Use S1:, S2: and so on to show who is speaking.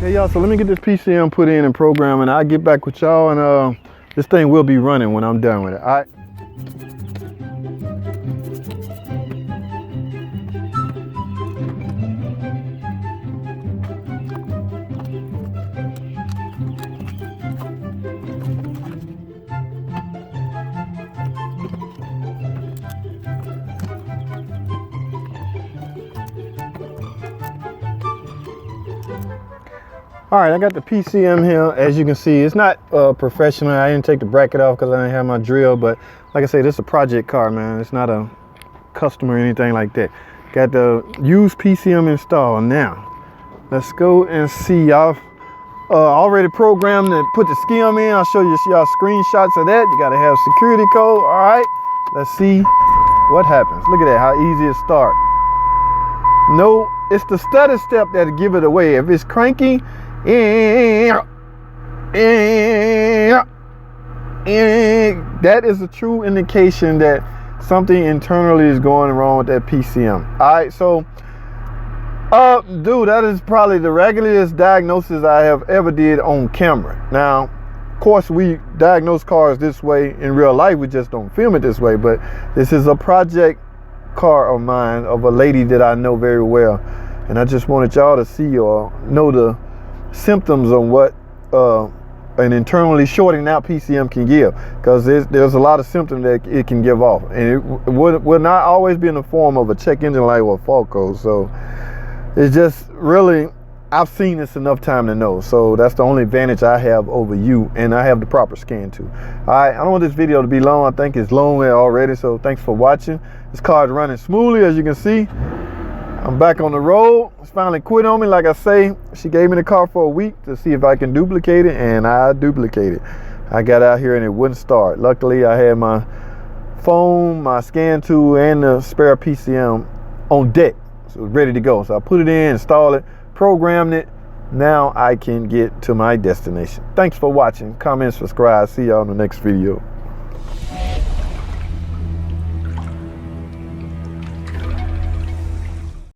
S1: Hey y'all, so let me get this PCM put in and program, and I'll get back with y'all, and this thing will be running when I'm done with it. All right. All right, I got the PCM here. As you can see, it's not professional. I didn't take the bracket off because I didn't have my drill, but like I say, this is a project car, man. It's not a custom or anything like that. Got the used PCM installed. Now, let's go and see. Y'all already programmed to put the skim in. I'll show you y'all screenshots of that. You gotta have security code. All right, let's see what happens. Look at that, how easy it starts. No, it's the stutter step that'll give it away. If it's cranky, that is a true indication that something internally is going wrong with that PCM. All right, so dude, that is probably the regularest diagnosis I have ever did on camera. Now, of course, we diagnose cars this way in real life. We just don't film it this way, but this is a project car of mine, of a lady that I know very well, and I just wanted y'all to see or know the symptoms on what an internally shorting out PCM can give, because there's a lot of symptoms that it can give off, and it will not always be in the form of a check engine light or a fault code. So it's just really, I've seen this enough time to know. So that's the only advantage I have over you, and I have the proper scan too. All right, I don't want this video to be long. I think it's long already, so thanks for watching. This car is running smoothly, as you can see. I'm back on the road. It's finally quit on me. Like I say, she gave me the car for a week to see if I can duplicate it, and I duplicated. I got out here and it wouldn't start. Luckily, I had my phone, my scan tool, and the spare PCM on deck, so it was ready to go. So I put it in, installed it, programmed it. Now I can get to my destination. Thanks for watching. Comment, subscribe. See y'all in the next video.